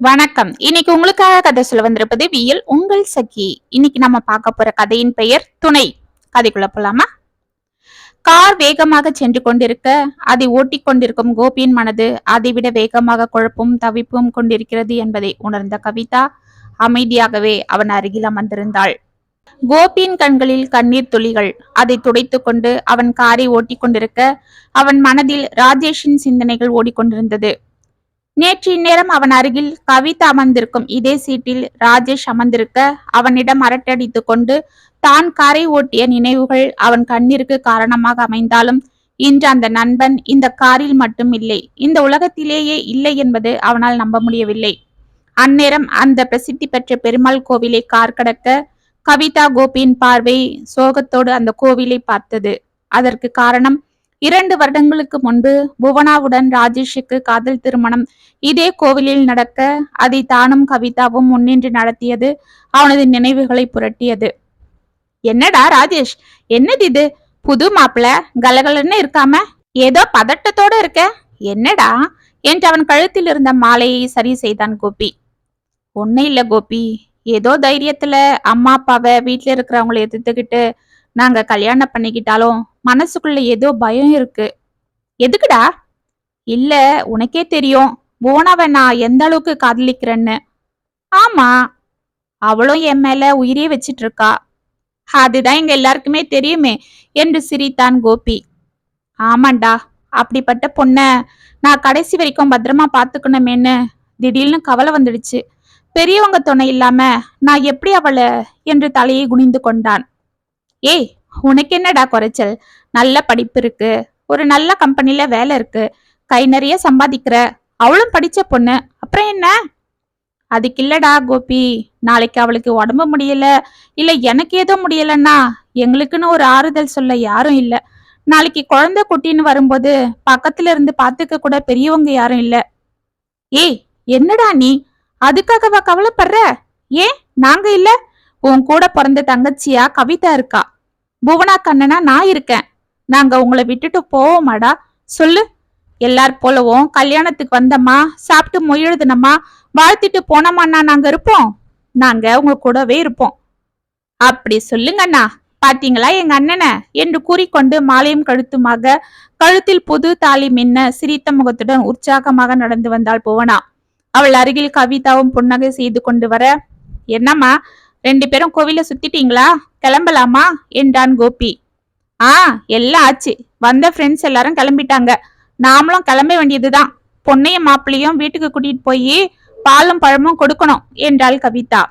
வணக்கம். இன்னைக்கு உங்களுக்காக கதை சொல்ல வந்திருப்பது வியல் உங்கள் சகி. இன்னைக்கு நம்ம பார்க்க போற கதையின் பெயர் துணை. கதைக்குள்ள போலாமா? கார் வேகமாக சென்று கொண்டிருக்க அதை ஓட்டிக் கொண்டிருக்கும் கோபியின் மனது அதைவிட வேகமாக குழப்பும் தவிப்பும் கொண்டிருக்கிறது என்பதை உணர்ந்த கவிதா அமைதியாகவே அவன் அருகில் அமர்ந்திருந்தாள். கோபியின் கண்களில் கண்ணீர் துளிகள். அதை துடைத்துக் கொண்டு அவன் காரை ஓட்டிக் கொண்டிருக்க அவன் மனதில் ராஜேஷின் சிந்தனைகள் ஓடிக்கொண்டிருந்தது. நேற்று இந்நேரம் அவன் அருகில் கவிதா அமர்ந்திருக்கும் இதே சீட்டில் ராஜேஷ் அமர்ந்திருக்க அவனிடம் அரட்டடித்துக் கொண்டு தான் காரை ஓட்டிய நினைவுகள் அவன் கண்ணீருக்கு காரணமாக அமைந்தாலும் இன்று அந்த நண்பன் இந்த காரில் மட்டும் இல்லை, இந்த உலகத்திலேயே இல்லை என்பது அவனால் நம்ப முடியவில்லை. அந்நேரம் அந்த பிரசித்தி பெற்ற பெருமாள் கோவிலை கார் கடக்க கவிதா கோபியின் பார்வை சோகத்தோடு அந்த கோவிலை பார்த்தது. அதற்கு காரணம் 2 வருடங்களுக்கு முன்பு புவனாவுடன் ராஜேஷுக்கு காதல் திருமணம் இதே கோவிலில் நடக்க அதை தானும் கவிதாவும் முன்னின்று நடத்தியது அவனது நினைவுகளை புரட்டியது. என்னடா ராஜேஷ், என்னது இது? புது மாப்பிள்ள கலகலன்னு இருக்காம ஏதோ பதட்டத்தோட இருக்க, என்னடா என்று அவன் கழுத்தில் இருந்த மாலையை சரி செய்தான் கோபி. ஒன்னும் இல்ல கோபி, ஏதோ தைரியத்துல அம்மா அப்பாவை வீட்டுல இருக்கிறவங்களை எதிர்த்துக்கிட்டு நாங்க கல்யாணம் பண்ணிக்கிட்டாலும் மனசுக்குள்ள ஏதோ பயம் இருக்கு. எதுக்குடா? இல்ல, உனக்கே தெரியும் புவனாவை நான் எந்த அளவுக்கு காதலிக்கிறேன்னு. ஆமா, அவளும் என் மேல உயிரே வச்சிட்டு இருக்கா. அதுதான் எங்க எல்லாருக்குமே தெரியுமே என்று சிரித்தான் கோபி. ஆமாண்டா, அப்படிப்பட்ட பொண்ண நான் கடைசி வரைக்கும் பத்திரமா பாத்துக்கணுமேன்னு திடீர்னு கவலை வந்துடுச்சு. பெரியவங்க துணை இல்லாம நான் எப்படி அவளை என்று தலையை குனிந்து கொண்டான். ஏய், உனக்கு என்னடா குறைச்சல்? நல்ல படிப்பு இருக்கு, ஒரு நல்ல கம்பெனில வேலை இருக்கு, கை நிறைய சம்பாதிக்கிற, அவளும் படிச்ச பொண்ணு, அப்புறம் என்ன? அதுக்கு இல்லடா கோபி, நாளைக்கு அவளுக்கு உடம்பு முடியல இல்ல எனக்கு ஏதோ முடியலன்னா எங்களுக்குன்னு ஒரு ஆறுதல் சொல்ல யாரும் இல்ல. நாளைக்கு குழந்தை குட்டின்னு வரும்போது பக்கத்துல இருந்து பாத்துக்க கூட பெரியவங்க யாரும் இல்ல. ஏய், என்னடா நீ அதுக்காகவா கவலைப்படுற? ஏன் நாங்க இல்ல? உன் கூட பிறந்த தங்கச்சியா கவிதா இருக்கா, புவனா கண்ணனா நான் இருக்கேன். நாங்க உங்களை விட்டுட்டு போவோமாடா சொல்லு? எல்லார் போலவும் கல்யாணத்துக்கு வந்தம்மா, சாப்பிட்டு மொழிழுதுனம்மா, வாழ்த்திட்டு போனோமாண்ணா நாங்க இருப்போம்? நாங்க உங்க கூடவே இருப்போம். அப்படி சொல்லுங்கண்ணா. பாத்தீங்களா எங்க அண்ணனை என்று கூறிக்கொண்டு மாலையும் கழுத்துமாக கழுத்தில் புது தாலி மின்ன சிரித்த முகத்துடன் உற்சாகமாக நடந்து வந்தாள் புவனா. அவள் அருகில் கவிதாவும் புன்னகை செய்து கொண்டு வர, என்னம்மா 2 பேரும் கோவில சுத்திட்டீங்களா, கிளம்பலாமா என்றான் கோபி. எல்லாம் ஆச்சு, வந்த ஃப்ரெண்ட்ஸ் எல்லாரும் கிளம்பிட்டாங்க, நாமளும் கிளம்ப வேண்டியதுதான். பொண்ணையும் மாப்பிள்ளையும் வீட்டுக்கு கூட்டிட்டு போய் பாலும் பழமும் கொடுக்கணும் என்றாள் கவிதா.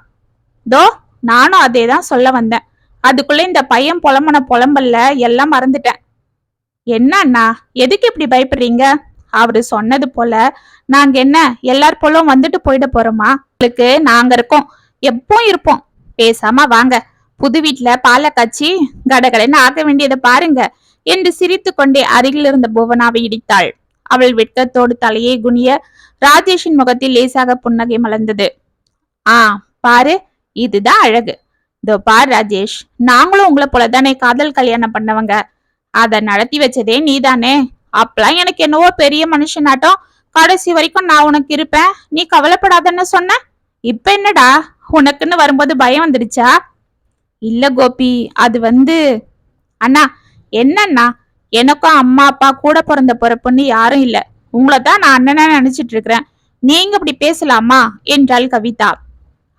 தோ நானும் அதே தான் சொல்ல வந்தேன், அதுக்குள்ள இந்த பையன் புலம்பல்ல எல்லாம் மறந்துட்டேன். என்னன்னா எதுக்கு இப்படி பயப்படுறீங்க? அவரு சொன்னது போல நாங்க என்ன எல்லார் போலும் வந்துட்டு போயிட போறோமா? உங்களுக்கு நாங்க இருக்கோம், எப்பவும் இருப்போம். பேசாம வாங்க, புது வீட்டுல பாலை காய்ச்சி கடகடன்னு ஆக்க வேண்டியதை பாருங்க என்று சிரித்து கொண்டே அருகில் இருந்த புவனாவை இடித்தாள். அவள் வெட்கத்தோடு தலையை குனிய ராஜேஷின் முகத்தில் லேசாக புன்னகை மலர்ந்தது. பாரு, இதுதான் அழகு. இதோ பார் ராஜேஷ், நாங்களும் உங்களை போலதானே காதல் கல்யாணம் பண்ணவங்க, அத நடத்தி வச்சதே நீதானே. அப்பெல்லாம் எனக்கு என்னவோ பெரிய மனுஷனாட்டம் கடைசி வரைக்கும் நான் உனக்கு இருப்பேன், நீ கவலைப்படாதன்னு சொன்ன. இப்ப என்னடா, உனக்குன்னு வரும்போது பயம் வந்துடுச்சா? இல்ல கோபி, அது அண்ணா. என்னன்னா, எனக்கும் அம்மா அப்பா கூட பிறந்த பொறுப்புன்னு யாரும் இல்ல, உங்களைதான் நான் அண்ணனா நினைச்சிட்டு இருக்கிறேன், நீங்க இப்படி பேசலாமா என்றாள் கவிதா.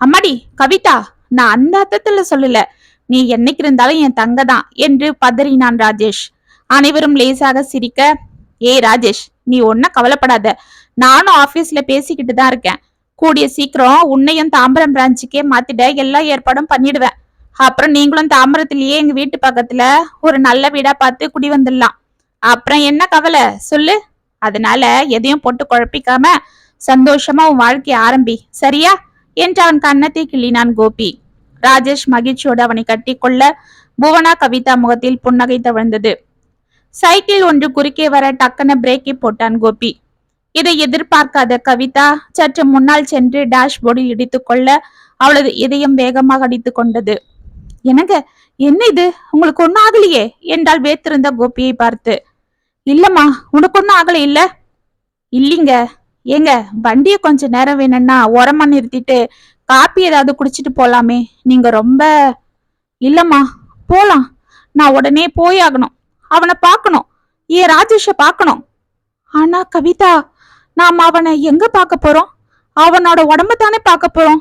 அம்மாடி கவிதா, நான் அந்த அர்த்தத்துல சொல்லல, நீ என்னைக்கு இருந்தாலும் என் தங்கதான் என்று பதறினான் ராஜேஷ். அனைவரும் லேசாக சிரிக்க, ஏய் ராஜேஷ், நீ ஒன்ன கவலைப்படாத, நானும் ஆபீஸ்ல பேசிக்கிட்டு தான் இருக்கேன். கூடிய சீக்கிரம் உன்னையும் தாம்பரம் பிரான்ச்சுக்கே மாத்திட எல்லா ஏற்பாடும் பண்ணிடுவேன். அப்புறம் நீங்களும் தாம்பரத்திலேயே எங்க வீட்டு பக்கத்துல ஒரு நல்ல வீடா பார்த்து குடி வந்துடலாம். அப்புறம் என்ன கவலை சொல்லு? அதனால எதையும் போட்டு குழப்பிக்காம சந்தோஷமா உன் வாழ்க்கைய ஆரம்பி, சரியா என்று அவன் கன்னத்தை கிள்ளினான் கோபி. ராஜேஷ் மகிழ்ச்சியோடு அவனை கட்டி கொள்ள புவனா கவிதா முகத்தில் புன்னகை தவழ்ந்தது. சைக்கிள் ஒன்று குறுக்கே வர டக்குன பிரேக்கை போட்டான் கோபி. இதை எதிர்பார்க்காத கவிதா சற்று முன்னால் சென்று டேஷ்போர்டில் இடித்துக் கொள்ள அவளது இதயம் வேகமாக அடித்துக் கொண்டது. என்னங்க, என்ன இது, உங்களுக்கு ஒன்னும் ஆகலையே என்றால் வேத்திருந்த கோபியை பார்த்து. இல்லம்மா, உனக்கு ஒன்னும் ஆகல இல்ல? இல்லீங்க, ஏங்க வண்டிய கொஞ்ச நேரம் வேணும்னா ஓரமா நிறுத்திட்டு காப்பி ஏதாவது குடிச்சிட்டு போலாமே. நீங்க ரொம்ப இல்லம்மா, போலாம். நான் உடனே போயாகணும். அவனை பார்க்கணும். ஏன் ராஜேஷ பார்க்கணும். ஆனா கவிதா, நாம அவனை எங்க பார்க்க போறோம்? அவனோட உடம்ப தானே பார்க்க போறோம்.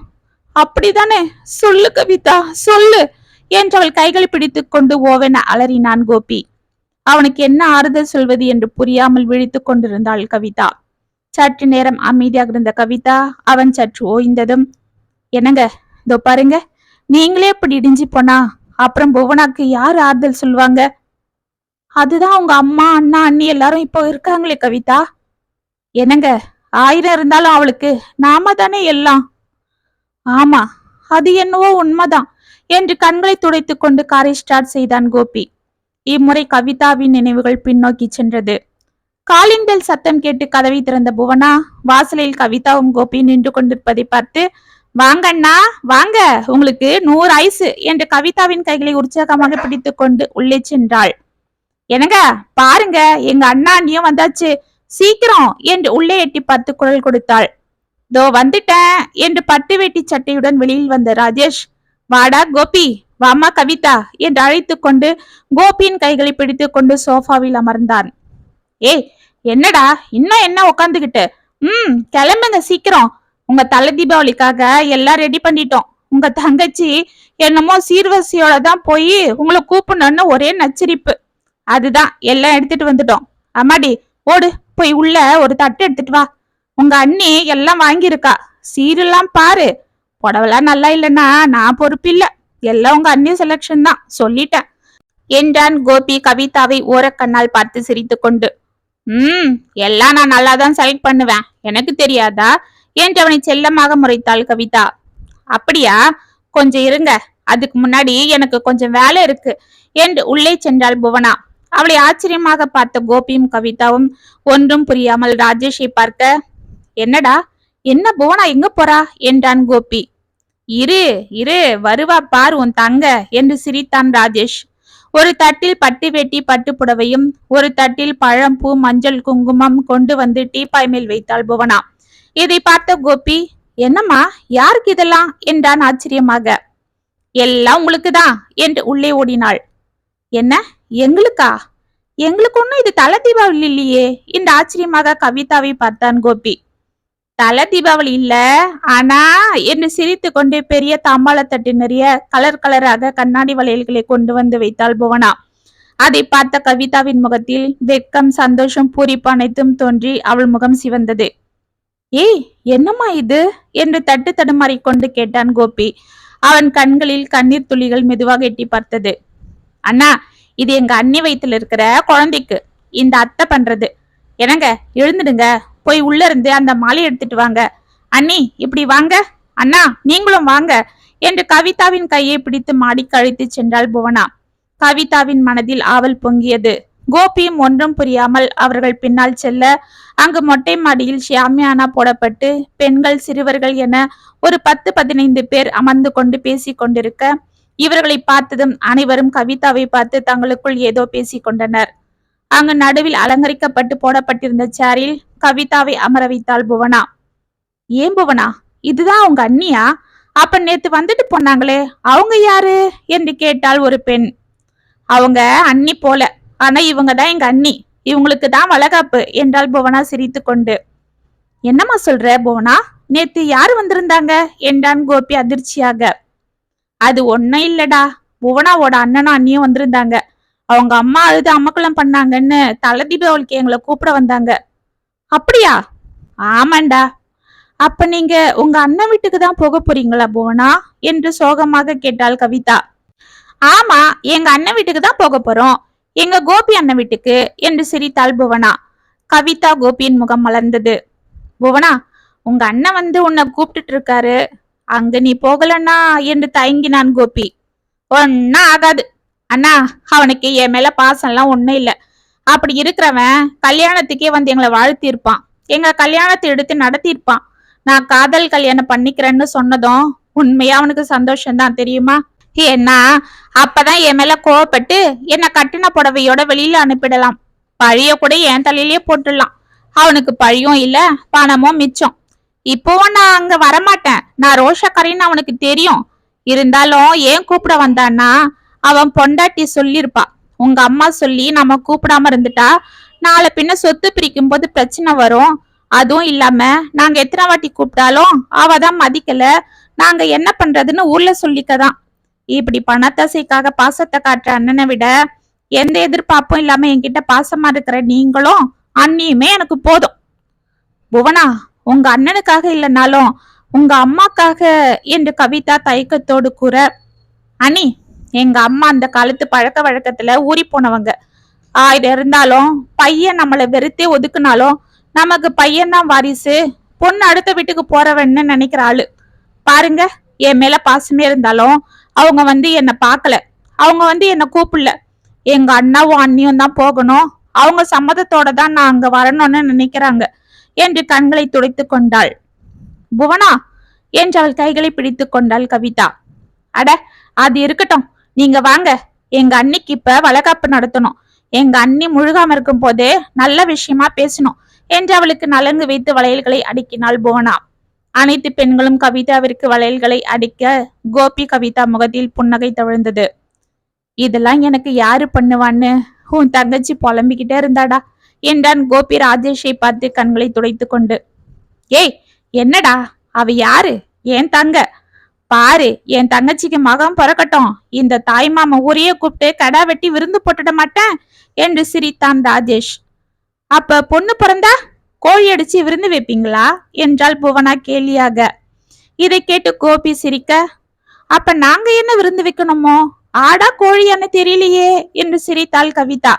அப்படிதானே? சொல்லு கவிதா, சொல்லு என்றவள் கைகளை பிடித்துக் கொண்டு ஓவென அலறினான் கோபி. அவனுக்கு என்ன ஆறுதல் சொல்வது என்று புரியாமல் விழித்துக் கொண்டிருந்தாள் கவிதா. சற்று நேரம் அமைதியாக இருந்த கவிதா அவன் சற்று ஓய்ந்ததும், என்னங்க, இதோ பாருங்க, நீங்களே இப்படி இடிஞ்சு போனா அப்புறம் புவனாக்கு யார் ஆறுதல் சொல்லுவாங்க? அதுதான் உங்க அம்மா அண்ணா அண்ணி எல்லாரும் இப்போ இருக்காங்களே கவிதா. என்னங்க, 1000 இருந்தாலும் அவளுக்கு நாம தானே எல்லாம். ஆமா, அது என்னவோ உண்மைதான் என்று கண்களை துடைத்துக் கொண்டு காரை ஸ்டார்ட் செய்தான் கோபி. இம்முறை கவிதாவின் நினைவுகள் பின்னோக்கி சென்றது. காலிங் பெல் சத்தம் கேட்டு கதவை திறந்த புவனா வாசலில் கவிதாவும் கோபி நின்று கொண்டிருப்பதை பார்த்து, வாங்க அண்ணா வாங்க, உங்களுக்கு 100 ஐஸ் என்று கவிதாவின் கைகளை உற்சாகமாக பிடித்துக் கொண்டு உள்ளே சென்றாள். என்னங்க பாருங்க, எங்க அண்ணா அண்ணியும் வந்தாச்சு, சீக்கிரம் என்று உள்ளே எட்டி பார்த்து குரல் கொடுத்தாள். தோ வந்துட்டேன் என்று பட்டு வேட்டி சட்டையுடன் வெளியில் வந்த ராஜேஷ், வாடா கோபி, வாமா கவிதா என்று அழைத்து கொண்டு கோபியின் கைகளை பிடித்துக் கொண்டு சோஃபாவில் அமர்ந்தான். ஏய், என்னடா இன்னும் என்ன உக்காந்துகிட்டு? கிளம்புங்க சீக்கிரம். உங்க தலை தீபாவளிக்காக எல்லாம் ரெடி பண்ணிட்டோம். உங்க தங்கச்சி என்னமோ சீர்வரிசையோட தான் போய் உங்களை கூப்பிடணும்னு ஒரே நச்சரிப்பு. அதுதான் எல்லாம் எடுத்துட்டு வந்துட்டோம். அம்மாடி, ஓடு, போய் உள்ள ஒரு தட்டு எடுத்துட்டு வா. உங்க அண்ணி எல்லாம் வாங்கியிருக்கா. சீரெல்லாம் பாரு. புடவெல்லாம் நல்லா இல்லைன்னா நான் பொறுப்பில்ல. எல்லாம் உங்க அண்ணி செலக்ஷன் தான், சொல்லிட்டேன் என்றான் கோபி கவிதாவை ஓரக்கண்ணால் பார்த்து சிரித்து கொண்டு. எல்லாம் நான் நல்லாதான் செலக்ட் பண்ணுவேன், எனக்கு தெரியாதா என்று அவனை செல்லமாக முறைத்தாள் கவிதா. அப்படியா? கொஞ்சம் இருங்க, அதுக்கு முன்னாடி எனக்கு கொஞ்சம் வேலை இருக்கு என்று உள்ளே சென்றாள் புவனா. அவளை ஆச்சரியமாக பார்த்த கோபியும் கவிதாவும் ஒன்றும் புரியாமல் ராஜேஷை பார்க்க, என்னடா, என்ன புவனா எங்க போறா என்றான் கோபி. இரு இரு, வருவா பார் உன் தங்க என்று சிரித்தான் ராஜேஷ். ஒரு தட்டில் பட்டு வெட்டி பட்டு புடவையும் ஒரு தட்டில் பழம் பூ மஞ்சள் குங்குமம் கொண்டு வந்து டீப்பாய் மேல் வைத்தாள் புவனா. இதை பார்த்த கோபி, என்னம்மா, யாருக்கு இதெல்லாம் என்றான் ஆச்சரியமாக. எல்லாம் உங்களுக்குதான் என்று உள்ளே ஓடினாள். என்ன, எங்களுக்கா? எங்களுக்கு ஒன்னும் இது தலை தீபாவளி இல்லையே என்று ஆச்சரியமாக கவிதாவை பார்த்தான் கோபி. தலை தீபாவளி இல்ல, ஆனா என்று சிரித்து கொண்டே பெரிய தாம்பாளத்தட்டு நிறைய கலர் கலராக கண்ணாடி வளையல்களை கொண்டு வந்து வைத்தாள் புவனா. அதை பார்த்த கவிதாவின் முகத்தில் வெட்கம் சந்தோஷம் பூரிப்பு அனைத்தும் தோன்றி அவள் முகம் சிவந்தது. ஏய், என்னம்மா இது என்று தட்டு தடுமாறி கொண்டு கேட்டான் கோபி. அவன் கண்களில் கண்ணீர் துளிகள் மெதுவாக எட்டி பார்த்தது. அண்ணா, இது எங்க அண்ணி வயித்துல இருக்கிற குழந்தைக்கு இந்த அத்தை பண்றது. என்னங்க, எழுந்துடுங்க, போய் உள்ள இருந்து அந்த மாலை எடுத்துட்டு வாங்க. அண்ணி இப்படி வாங்க, அண்ணா நீங்களும் வாங்க என்று கவிதாவின் கையை பிடித்து மாடிக்கு அழைத்து சென்றாள் புவனா. கவிதாவின் மனதில் ஆவல் பொங்கியது. கோபியும் ஒன்றும் புரியாமல் அவர்கள் பின்னால் செல்ல, அங்கு மொட்டை மாடியில் ஷியாமியானா போடப்பட்டு பெண்கள் சிறுவர்கள் என ஒரு 10-15 பேர் அமர்ந்து கொண்டு பேசி கொண்டிருக்க, இவர்களை பார்த்ததும் அனைவரும் கவிதாவை பார்த்து தங்களுக்குள் ஏதோ பேசிக் கொண்டனர். அங்கு நடுவில் அலங்கரிக்கப்பட்டு போடப்பட்டிருந்த சேரில் கவிதாவை அமர வைத்தாள் புவனா. ஏன் புவனா, இதுதான் உங்க அண்ணியா? அப்ப நேத்து வந்துட்டு போனாங்களே, அவங்க யாரு என்று கேட்டாள் ஒரு பெண். அவங்க அண்ணி போல, ஆனா இவங்க தான் எங்க அண்ணி, இவங்களுக்கு தான் வளகாப்பு என்றாள் புவனா சிரித்து கொண்டு. என்னம்மா சொல்ற புவனா, நேத்து யாரு வந்திருந்தாங்க என்றான் கோபி அதிர்ச்சியாக. அது ஒன்னும் இல்லடா, புவனாவோட அண்ணனும் அண்ணியும் வந்திருந்தாங்க. அவங்க அம்மா அழுது அமக்கலம் பண்ணாங்கன்னு தலை தீபாவளிக்கு எங்களை கூப்பிட வந்தாங்க. அப்படியா? ஆமாண்டா. அப்ப நீங்க உங்க அண்ணன் வீட்டுக்கு தான் போக போறீங்களா புவனா என்று சோகமாக கேட்டாள் கவிதா. ஆமா, எங்க அண்ணன் வீட்டுக்கு தான் போக போறோம், எங்க கோபி அண்ணன் வீட்டுக்கு என்று சிரித்தாள் புவனா. கவிதா கோபியின் முகம் மலர்ந்தது. புவனா, உங்க அண்ணன் வந்து உன்னை கூப்பிட்டுட்டு இருக்காரு, அங்க நீ போகலன்னா என்று தயங்கினான் கோபி. ஒன்னும் ஆகாது அண்ணா, அவனுக்கு என் மேல பாசம் எல்லாம் ஒண்ணும் இல்ல. அப்படி இருக்கிறவன் கல்யாணத்துக்கே வந்து எங்களை வாழ்த்திருப்பான், எங்க கல்யாணத்தை எடுத்து நடத்திருப்பான். நான் காதல் கல்யாணம் பண்ணிக்கிறேன்னு சொன்னதும் உண்மையா அவனுக்கு சந்தோஷம்தான் தெரியுமா. ஏன்னா அப்பதான் என் மேல கோவப்பட்டு என்ன கட்டின புடவையோட வெளியில அனுப்பிடலாம், பழைய கூட என் தலையிலேயே போட்டுடலாம். அவனுக்கு பழியும் இல்ல, பணமும் மிச்சம். இப்போவும் நான் அங்க வரமாட்டேன். நான் ரோஷக்காரின்னு அவனுக்கு தெரியும். இருந்தாலும் ஏன் கூப்பிட வந்தான்னா அவன் பொண்டாட்டி சொல்லிருப்பா. உங்க அம்மா சொல்லி நம்ம கூப்பிடாம இருந்துட்டா நாளை பின்ன சொத்து பிரிக்கும் போது பிரச்சனை வரும். அதுவும் இல்லாம நாங்க எத்தனை வாட்டி கூப்பிட்டாலும் அவதான் மதிக்கல. நாங்க என்ன பண்றதுன்னு ஊர்ல சொல்லிக்கதான். இப்படி பணத்தாசைக்காக பாசத்தை காட்டுற அண்ணனை விட எந்த எதிர்பார்ப்பும் இல்லாம என்கிட்ட பாசமா இருக்கிற நீங்களும் அண்ணியுமே எனக்கு போதும். புவனா, உங்க அண்ணனுக்காக இல்லைனாலும் உங்க அம்மாக்காக என்று கவிதா தயக்கத்தோடு கூற, அண்ணி, எங்க அம்மா அந்த காலத்து பழக்க வழக்கத்துல ஊறி போனவங்க. 1000 இருந்தாலும் பையன் நம்மளை வெறுத்தே ஒதுக்குனாலும் நமக்கு பையன் தான் வாரிசு, பொண்ணு அடுத்த வீட்டுக்கு போறவன்னு நினைக்கிற ஆளு. பாருங்க, என் மேல பாசமே இருந்தாலும் அவங்க என்னை பார்க்கல. அவங்க என்னை கூப்பிடல. எங்க அண்ணாவும் அண்ணியும் தான் போகணும். அவங்க சம்மதத்தோட தான் நான் அங்க வரணும்னு நினைக்கிறாங்க என்று கண்களை துடைத்து கொண்டாள். புவனா என்று அவள் கைகளை பிடித்து கொண்டாள் கவிதா. அட, அது இருக்கட்டும், நீங்க வாங்க. எங்க அண்ணிக்கு இப்ப வளகாப்பு நடத்தணும். எங்க அண்ணி முழுகாம இருக்கும் போதே நல்ல விஷயமா பேசணும் என்று அவளுக்கு நலங்கு வைத்து வளையல்களை அடுக்கினாள் புவனா. அனைத்து பெண்களும் கவிதாவிற்கு வளையல்களை அடிக்க கோபி கவிதா முகத்தில் புன்னகை தவிழ்ந்தது. இதெல்லாம் எனக்கு யாரு பண்ணுவான்னு உன் தங்கச்சி புலம்பிக்கிட்டே இருந்தாடா என்றான் கோபி ராஜேஷை பார்த்து கண்களை துடைத்து கொண்டு. ஏய், என்னடா, அவ யாரு? என் தங்க. பாரு, என் தங்கச்சிக்கு மகன் பிறக்கட்டும், இந்த தாய் மாமா ஊரையே கூப்பிட்டு கடா வெட்டி விருந்து போட்டுட மாட்டேன் என்று சிரித்தான் ராஜேஷ். அப்ப பொண்ணு பிறந்தா கோழி அடிச்சு விருந்து வைப்பீங்களா என்றாள் புவனா கேலியாக. இதை கேட்டு கோபி சிரிக்க, அப்ப நாங்க என்ன விருந்து வைக்கணுமோ? ஆடா கோழியான்னு தெரியலையே என்று சிரித்தாள் கவிதா.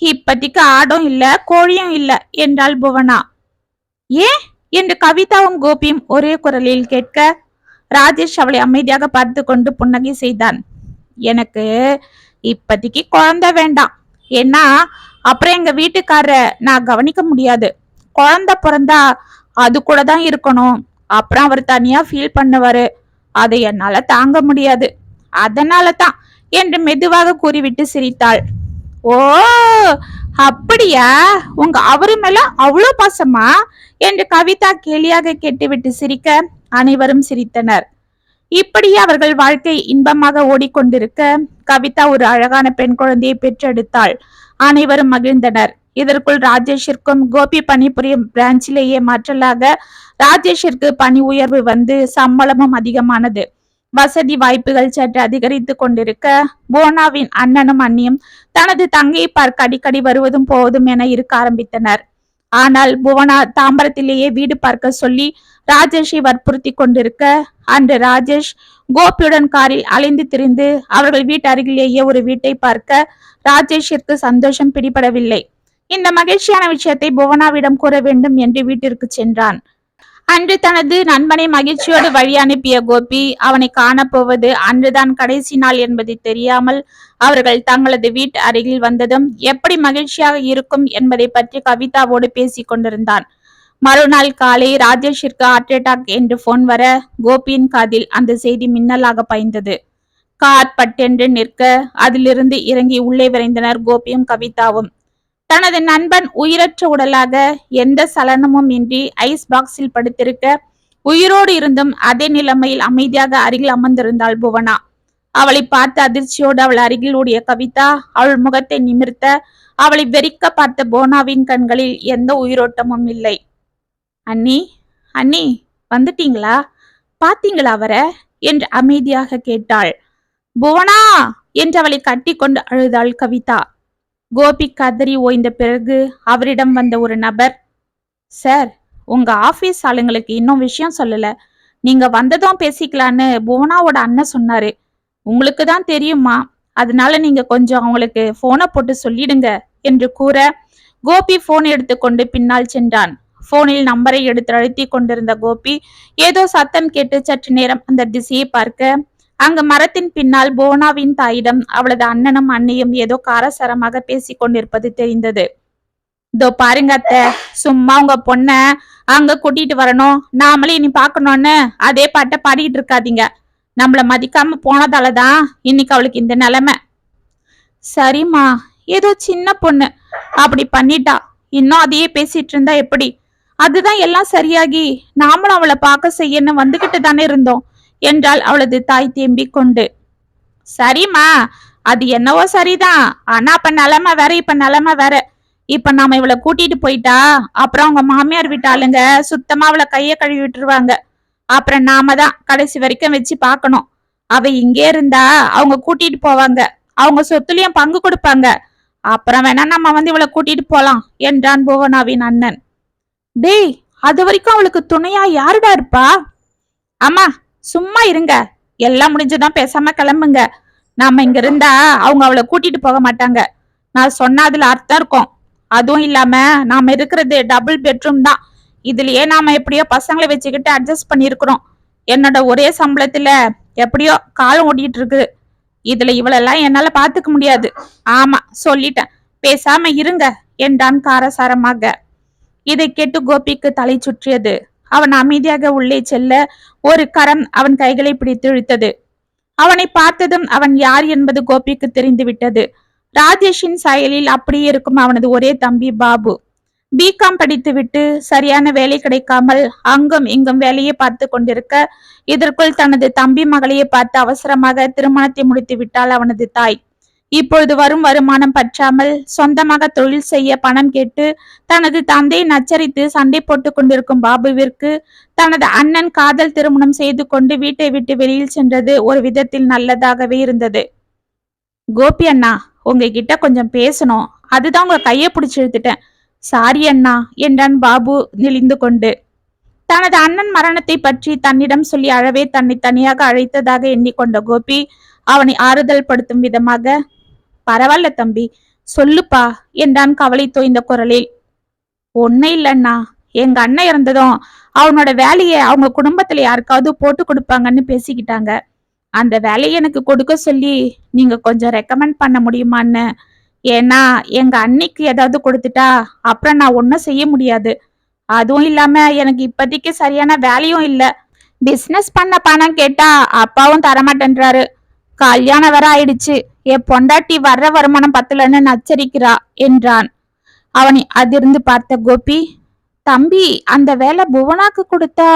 இப்பத்திக்கு ஆடும் இல்ல கோழியும் இல்ல என்றாள் புவனா. ஏன் என்று கவிதாவும் கோபியும் ஒரே குரலில் கேட்க ராஜேஷ் அவளை அமைதியாக பார்த்து கொண்டு புன்னகை செய்தான். எனக்கு இப்பத்திக்கு குழந்தை வேண்டாம். ஏன்னா அப்புறம் எங்க வீட்டுக்காரரை நான் கவனிக்க முடியாது. குழந்தை பிறந்தா அது கூட தான் இருக்கணும். அப்புறம் அவர் தனியா ஃபீல் பண்ணுவாரு. அதை என்னால தாங்க முடியாது. அதனால தான் என்று மெதுவாக கூறிவிட்டு சிரித்தாள். ஓ, அப்படியா? உங்க அவரு மேல அவ்வளோ பாசமா என்று கவிதா கேலியாக கேட்டுவிட்டு சிரிக்க அனைவரும் சிரித்தனர். இப்படியே அவர்கள் வாழ்க்கை இன்பமாக ஓடிக்கொண்டிருக்க கவிதா ஒரு அழகான பெண் குழந்தையை பெற்றெடுத்தாள். அனைவரும் மகிழ்ந்தனர். இதற்குள் ராஜேஷிற்கும் கோபி பணிபுரியும் பிரான்ச்சிலேயே மாற்றலாக ராஜேஷிற்கு பணி உயர்வு வந்து சம்பளமும் அதிகமானது. வசதி வாய்ப்புகள் சற்று அதிகரித்து கொண்டிருக்க போனாவின் அண்ணனும் அண்ணியும் தனது தங்கையை பார்க்க அடிக்கடி வருவதும் போவதும் என இருக்க ஆரம்பித்தனர். ஆனால் புவனா தாம்பரத்திலேயே வீடு பார்க்க சொல்லி ராஜேஷை வற்புறுத்தி கொண்டிருக்க அன்று ராஜேஷ் கோபியுடன் காரில் அலைந்து திரிந்து அவர்கள் வீட்டு அருகிலேயே ஒரு வீட்டை பார்க்க ராஜேஷிற்கு சந்தோஷம் பிடிபடவில்லை. இந்த மகிழ்ச்சியான விஷயத்தை புவனாவிடம் கூற வேண்டும் என்று வீட்டிற்கு சென்றான். அன்று தனது நண்பனை மகிழ்ச்சியோடு வழி அனுப்பிய கோபி அவனை காணப்போவது அன்றுதான் கடைசி நாள் என்பதை தெரியாமல் அவர்கள் தங்களது வீட்டு அருகில் வந்ததும் எப்படி மகிழ்ச்சியாக இருக்கும் என்பதை பற்றி கவிதாவோடு பேசிக் கொண்டிருந்தான். மறுநாள் காலை ராஜேஷிற்கு ஹார்ட் அட்டாக் என்று போன் வர கோபியின் காதில் அந்த செய்தி மின்னலாக பாய்ந்தது. கார் பட்டென்று நிற்க அதிலிருந்து இறங்கி உள்ளே விரைந்தனர் கோபியும் கவிதாவும். தனது நண்பன் உயிரற்ற உடலாக எந்த சலனமும் இன்றி ஐஸ் பாக்ஸில் படுத்திருக்க உயிரோடு இருந்தும் அதே நிலைமையில் அமைதியாக அருகில் அமர்ந்திருந்தாள் புவனா. அவளை பார்த்து அதிர்ச்சியோடு அவள் அருகில் ஓடிய கவிதா அவள் முகத்தை நிமிர்த்த அவளை வெறிக்க பார்த்த போனாவின் கண்களில் எந்த உயிரோட்டமும் இல்லை. அண்ணி, அண்ணி, வந்துட்டீங்களா? பாத்தீங்களா அவரை என்று அமைதியாக கேட்டாள். புவனா என்று அவளை கட்டி கொண்டு அழுதாள் கவிதா. கோபி கதறி ஓய்ந்த பிறகு அவரிடம் வந்த ஒரு நபர், சார், உங்க ஆபீஸ் ஆளுங்களுக்கு இன்னும் விஷயம் சொல்லல. நீங்க வந்ததும் பேசிக்கலான்னு புவனாவோட அண்ணன் சொன்னாரு. உங்களுக்கு தான் தெரியுமா, அதனால நீங்க கொஞ்சம் அவங்களுக்கு போனை போட்டு சொல்லிடுங்க என்று கூற கோபி போன் எடுத்துக்கொண்டு பின்னால் சென்றான். போனில் நம்பரை எடுத்து அழுத்தி கொண்டிருந்த கோபி ஏதோ சத்தம் கேட்டு சற்று நேரம் அந்த திசையை பார்க்க அங்கு மரத்தின் பின்னால் போனாவின் தாயிடம் அவளது அண்ணனும் அண்ணியும் ஏதோ காரசாரமாக பேசி கொண்டிருப்பது தெரிந்தது. இதோ பாருங்க அத்தை, சும்மா உங்க பொண்ண அங்க கூட்டிட்டு வரணும், நாமளே இனி பாக்கணும்னு அதே பாட்டை பாடிட்டு இருக்காதீங்க. நம்மள மதிக்காம போனதாலதான் இன்னைக்கு அவளுக்கு இந்த நிலைமை. சரிம்மா, ஏதோ சின்ன பொண்ணு அப்படி பண்ணிட்டா, இன்னும் அதையே பேசிட்டு இருந்தா எப்படி? அதுதான் எல்லாம் சரியாகி நாமளும் அவளை பார்க்க செய்யன்னு வந்துகிட்டு தானே இருந்தோம் என்றாள் அவளது தாய் தேம்பிக் கொண்டு. சரிம்மா, அது என்னவோ சரிதான். ஆனா அப்ப நிலைமை வேற, இப்ப நிலைமை வேற. இப்ப நாம இவளை கூட்டிட்டு போயிட்டா அப்புறம் அவங்க மாமியார் வீட்டு ஆளுங்க சுத்தமா அவளை கைய கழுவி விட்டுருவாங்க. அப்புறம் நாம தான் கடைசி வரைக்கும் வச்சு பார்க்கணும். அவ இங்கே இருந்தா அவங்க கூட்டிட்டு போவாங்க, அவங்க சொத்துலயும் பங்கு கொடுப்பாங்க. அப்புறம் வேணா நம்ம இவளை கூட்டிட்டு போலாம் என்றான் புவனாவின் அண்ணன். டேய், அது வரைக்கும் அவளுக்கு துணையா யாருடா இருப்பா? அம்மா சும்மா இருங்க, எல்லாம் முடிஞ்சுதான் பேசாம கிளம்புங்க. நாம இங்க இருந்தா அவங்க அவளை கூட்டிட்டு போக மாட்டாங்க. நான் சொன்ன அதுல அர்த்தம் இருக்கும். அதுவும் இல்லாம நாம இருக்கிறது டபுள் பெட்ரூம் தான். இதுலயே நாம எப்படியோ பசங்களை வச்சுக்கிட்டு அட்ஜஸ்ட் பண்ணிருக்கிறோம். என்னோட ஒரே சம்பளத்துல எப்படியோ காலம் ஓடிட்டு இருக்கு. இதுல இவளெல்லாம் என்னால பாத்துக்க முடியாது. ஆமா சொல்லிட்டேன், பேசாம இருங்க என்றான் காரசாரமாக. இதை கேட்டு கோபிக்கு தலை சுற்றியது. அவன் அமைதியாக உள்ளே செல்ல ஒரு கரம் அவன் கைகளை பிடித்து இழுத்தது. அவனை பார்த்ததும் அவன் யார் என்பது கோபிக்கு தெரிந்து விட்டது. ராஜேஷின் செயலில் அப்படியே இருக்கும் அவனது ஒரே தம்பி பாபு. பிகாம் படித்துவிட்டு சரியான வேலை கிடைக்காமல் அங்கும் இங்கும் வேலையை பார்த்து கொண்டிருக்க, இதற்குள் தனது தம்பி மகளையே பார்த்து அவசரமாக திருமணத்தை முடித்து விட்டாள் அவனது தாய். இப்பொழுது வரும் வருமானம் பற்றாமல் சொந்தமாக தொழில் செய்ய பணம் கேட்டு தனது தந்தையை நச்சரித்து சண்டை போட்டு கொண்டிருக்கும் பாபுவிற்கு தனது அண்ணன் காதல் திருமணம் செய்து கொண்டு வீட்டை விட்டு வெளியில் சென்றது ஒரு விதத்தில் நல்லதாகவே இருந்தது. கோபி அண்ணா, உங்ககிட்ட கொஞ்சம் பேசணும், அதுதான் உங்க கையை பிடிச்சு இழுத்துட்டேன். சாரி அண்ணா என்றான் பாபு நெளிந்து கொண்டு. தனது அண்ணன் மரணத்தை பற்றி தன்னிடம் சொல்லி அழவே தன்னை தனியாக அழைத்ததாக எண்ணிக்கொண்ட கோபி அவனை ஆறுதல் படுத்தும் விதமாக, பரவாயில்ல தம்பி, சொல்லுப்பா என்றான் கவலை தோய்ந்த குரலில். ஒன்னும் இல்லைண்ணா, எங்க அண்ணன் இறந்ததும் அவனோட வேலையை அவங்க குடும்பத்துல யாருக்காவது போட்டு கொடுப்பாங்கன்னு பேசிக்கிட்டாங்க. அந்த வேலையை எனக்கு கொடுக்க சொல்லி நீங்க கொஞ்சம் ரெக்கமெண்ட் பண்ண முடியுமான்னு. ஏன்னா எங்க அன்னைக்கு ஏதாவது கொடுத்துட்டா அப்புறம் நான் ஒன்னும் செய்ய முடியாது. அதுவும் இல்லாம எனக்கு இப்போதைக்கு சரியான வேலையும் இல்ல. பிசினஸ் பண்ண பணம் கேட்டா அப்பாவும் தரமாட்டேன்றாரு. கல்யாணம் வேற ஆயிடுச்சு, என் பொண்டாட்டி வர்ற வருமானம் பத்தலன்னு நச்சரிக்கிறா என்றான். அவனை அதிர்ந்து பார்த்த கோபி, தம்பி அந்த வேலை புவனாக்கு கொடுத்தா?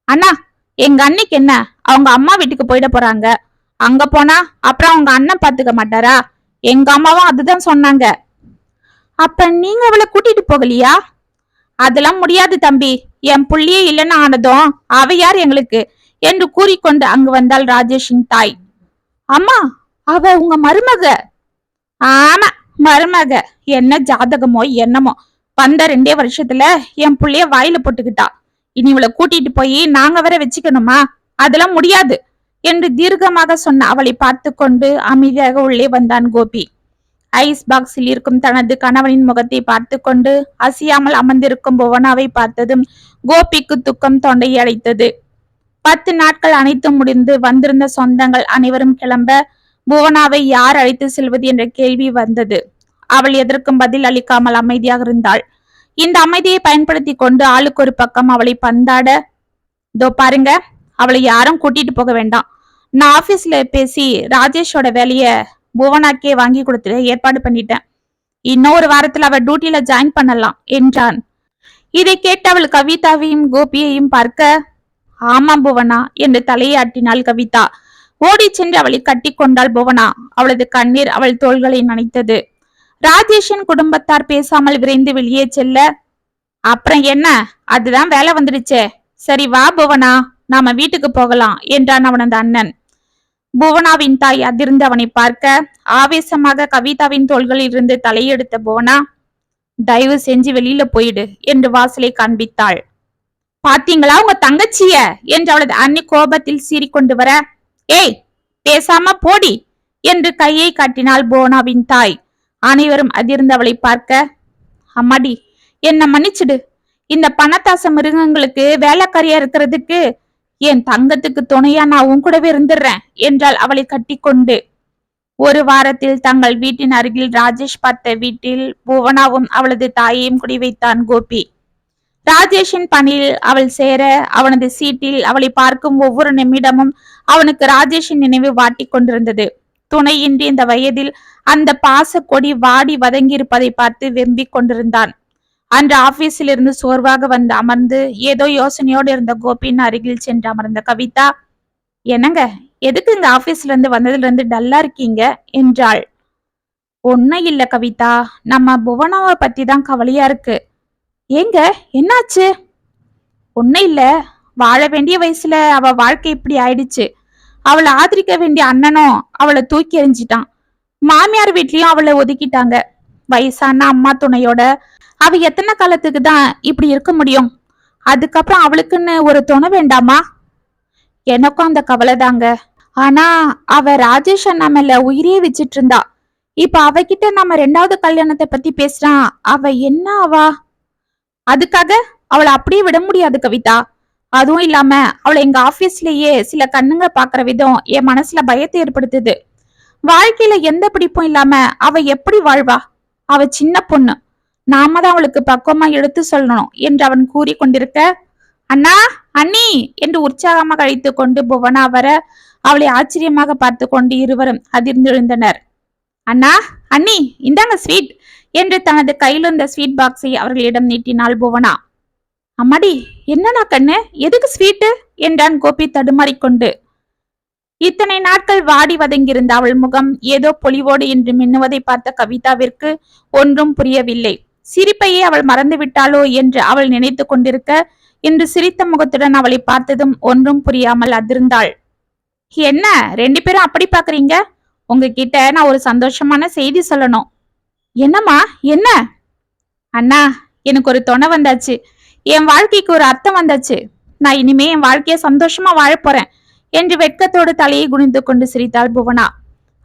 அண்ணா, எங்க அன்னைக்கு என்ன, அவங்க அம்மா வீட்டுக்கு போயிட போறாங்க. அங்க போனா அப்புறம் அவங்க அண்ணன் பாத்துக்க மாட்டாரா? எங்க அம்மாவும் அதுதான் சொன்னாங்க. அப்ப நீங்க அவளை கூட்டிட்டு போகலையா? அதெல்லாம் முடியாது தம்பி, என் புள்ளியே இல்லைன்னு ஆனதும் அவ யார் எங்களுக்கு என்று கூறிக்கொண்டு அங்கு வந்தாள் ராஜேஷின் தாய். அம்மா, அவ உங்க மருமக? ஆமா மருமக. என்ன ஜாதகமோ என்னமோ, வந்த 2 வருஷத்துல என் புள்ளைய வாயில போட்டுக்கிட்டா. இனி இவளை கூட்டிட்டு போய் நாங்க வேற வச்சுக்கணுமா? அதெல்லாம் முடியாது என்று தீர்க்கமாக சொன்ன அவளை பார்த்து கொண்டு அமைதியாக உள்ளே வந்தான் கோபி. ஐஸ் பாக்ஸில் இருக்கும் தனது கணவனின் முகத்தை பார்த்து கொண்டு அசையாமல் அமர்ந்திருக்கும் புவனாவை பார்த்ததும் கோபிக்கு துக்கம் தொண்டையை அடைத்தது. 10 நாட்கள் அனைத்தும் முடிந்து வந்திருந்த சொந்தங்கள் அனைவரும் கிளம்ப புவனாவை யார் அழைத்து செல்வது என்ற கேள்வி வந்தது. அவள் எதற்கும் பதில் அளிக்காமல் அமைதியாக இருந்தாள். இந்த அமைதியை பயன்படுத்தி கொண்டு ஆளுக்கு ஒரு பக்கம் அவளை பந்தாட, இதோ பாருங்க, அவளை யாரும் கூட்டிட்டு போக வேண்டாம். நான் ஆபீஸ்ல பேசி ராஜேஷோட வேலைய புவனாக்கே வாங்கி கொடுத்துட்டு ஏற்பாடு பண்ணிட்டேன். இன்னொரு வாரத்துல அவள் டியூட்டில ஜாயின் பண்ணலாம் என்றான். இதை கேட்டு அவள் கவிதாவையும் கோபியையும் பார்க்க, ஆமா புவனா என்று தலையாட்டினாள் கவிதா. ஓடி சென்று அவளை கட்டி கொண்டாள் புவனா. அவளது கண்ணீர் அவள் தோள்களை நனைத்தது. ராஜேஷின் குடும்பத்தார் பேசாமல் விரைந்து வெளியே செல்ல, அப்புறம் என்ன, அதுதான் வேலை வந்துடுச்சே, சரி வா புவனா, நாம வீட்டுக்கு போகலாம் என்றான் அவனது அண்ணன். புவனாவின் தாய் அதிர்ந்து அவனை பார்க்க ஆவேசமாக கவிதாவின் தோள்களில் இருந்து தலையெடுத்த புவனா, தயவு செஞ்சு வெளியில போயிடு என்று வாசலை காண்பித்தாள். பாத்தீங்களா உங்க தங்கச்சிய என்று அவளது அண்ணி கோபத்தில் சீறிக்கொண்டு வர, ஏய் பேசாம போடி என்று கையை காட்டினாள் புவனாவின் தாய். அனைவரும் அதிர்ந்து அவளை பார்க்க, அம்மாடி என்ன மன்னிச்சிடு, இந்த பணத்தாச மிருகங்களுக்கு வேலைக்காரியா இருக்கிறதுக்கு என் தங்கத்துக்கு துணையா நான் உன் கூடவே இருந்துடுறேன் என்றால் அவளை கட்டி கொண்டு. ஒரு வாரத்தில் தங்கள் வீட்டின் அருகில் ராஜேஷ் பார்த்த வீட்டில் புவனாவும் அவளது தாயையும் குடி வைத்தான் கோபி. ராஜேஷின் பணியில் அவள் சேர அவனது சீட்டில் அவளை பார்க்கும் ஒவ்வொரு நிமிடமும் அவனுக்கு ராஜேஷின் நினைவு வாட்டி கொண்டிருந்தது. துணையின்றி இந்த வயதில் அந்த பாச கொடி வாடி வதங்கி இருப்பதை பார்த்து வெம்பிக் கொண்டிருந்தான். அன்று ஆபீஸில் இருந்து சோர்வாக வந்து அமர்ந்து ஏதோ யோசனையோடு இருந்த கோபியின் அருகில் சென்று அமர்ந்த கவிதா, என்னங்க, எதுக்கு இந்த ஆபீஸ்ல இருந்து வந்ததுல இருந்து டல்லா இருக்கீங்க என்றாள். ஒன்னும் இல்ல கவிதா, நம்ம புவனாவை பத்தி தான் கவலையா இருக்கு. ஏங்க, என்னாச்சு? ஒன்னும் இல்ல, வாழ வேண்டிய வயசுல அவ வாழ்க்கை இப்படி ஆயிடுச்சு. அவளை ஆதரிக்க வேண்டிய அண்ணனும் அவளை தூக்கி எறிஞ்சிட்டான். மாமியார் வீட்லயும் அவளை ஒதுக்கிட்டாங்க. வயசான அம்மா துணையோட அவ எத்தனை காலத்துக்கு தான் இப்படி இருக்க முடியும்? அதுக்கப்புறம் அவளுக்குன்னு ஒரு துணை வேண்டாமா? எனக்கும் அந்த கவலை தாங்க. ஆனா அவ ராஜேஷ் அண்ணா மேல உயிரியே வச்சிட்டு இருந்தா. இப்ப அவகிட்ட நம்ம 2வது கல்யாணத்தை பத்தி பேசுறான். அவ என்ன ஆவா? அதுக்காக அவளை அப்படியே விட முடியாது கவிதா. அதுவும் இல்லாம அவளை எங்க ஆபீஸ்லயே சில கண்ணுங்க பாக்குற விதம் என் மனசுல பயத்தை ஏற்படுத்துது. வாழ்க்கையில எந்த பிடிப்பும் இல்லாம அவ எப்படி வாழ்வா? அவ சின்ன பொண்ணு. நாம தான் அவளுக்கு பக்குவமா எடுத்து சொல்லணும் என்று அவன் கூறி கொண்டிருக்க, அண்ணா, அண்ணி என்று உற்சாகமாக அழைத்து கொண்டு புவனா வர அவளை ஆச்சரியமாக பார்த்து கொண்டு இருவரும் அதிர்ந்தெழுந்தனர். அண்ணா, அண்ணி, இந்தாங்க ஸ்வீட் என்று தனது கையில் இருந்த ஸ்வீட் பாக்ஸை அவர்களிடம் நீட்டினாள் புவனா. அம்மாடி, என்னன்னா கண்ணு, எதுக்கு ஸ்வீட்டு என்றான் கோபி தடுமாறிக்கொண்டு. இத்தனை நாட்கள் வாடி வதங்கியிருந்த அவள் முகம் ஏதோ பொலிவோடு என்று மின்னுவதை பார்த்த கவிதாவிற்கு ஒன்றும் புரியவில்லை. சிரிப்பையே அவள் மறந்து விட்டாளோ என்று அவள் நினைத்து கொண்டிருக்க, இன்று சிரித்த முகத்துடன் அவளை பார்த்ததும் ஒன்றும் புரியாமல் அதிர்ந்தாள். என்ன 2 பேரும் அப்படி பாக்குறீங்க? உங்ககிட்ட நான் ஒரு சந்தோஷமான செய்தி சொல்லணும். என்னம்மா, என்ன? அண்ணா, எனக்கு ஒரு துணை வந்தாச்சு. என் வாழ்க்கைக்கு ஒரு அர்த்தம் வந்தாச்சு. நான் இனிமே என் வாழ்க்கைய சந்தோஷமா வாழ போறேன் என்று வெட்கத்தோடு தலையை குனிந்து கொண்டு சிரித்தாள் புவனா.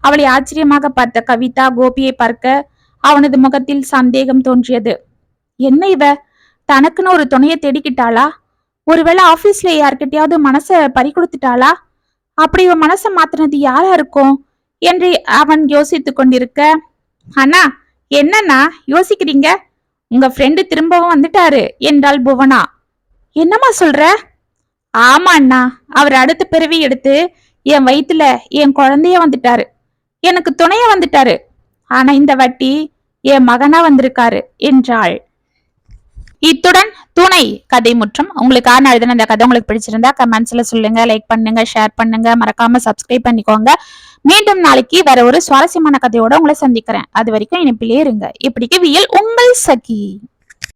அவளை ஆச்சரியமாக பார்த்த கவிதா கோபியை பார்க்க அவனது முகத்தில் சந்தேகம் தோன்றியது. என்ன இவ, தனக்குன்னு ஒரு துணையை தேடிக்கிட்டாளா? ஒருவேளை ஆபீஸ்ல யார்கிட்டயாவது மனச பறி கொடுத்துட்டாளா? அப்படி இவ மனச மாத்தினது யாரா இருக்கும் என்று அவன் யோசித்து கொண்டிருக்க, அண்ணா, என்னன்னா யோசிக்கிறீங்க? உங்க ஃப்ரெண்டு திரும்பவும் வந்துட்டாரு என்றாள் புவனா. என்னம்மா சொல்ற? ஆமா அண்ணா, அவர் அடுத்த பிறவி எடுத்து என் வயித்துல என் குழந்தைய வந்துட்டாரு. எனக்கு துணைய வந்துட்டாரு. ஆனா இந்த வட்டி என் மகனா வந்திருக்காரு என்றாள். இத்துடன் துணை கதை முற்றும். உங்களுக்கான எழுதின இந்த கதை உங்களுக்கு பிடிச்சிருந்தா கமெண்ட்ஸ்ல சொல்லுங்க, லைக் பண்ணுங்க, ஷேர் பண்ணுங்க, மறக்காம சப்ஸ்கிரைப் பண்ணிக்கோங்க. மீண்டும் நாளைக்கு வேற ஒரு சுவாரஸ்யமான கதையோட உங்களை சந்திக்கிறேன். அது வரைக்கும் இனிப்பிலே இருங்க. இப்படிக்கு வியல் உங்கள் சகி.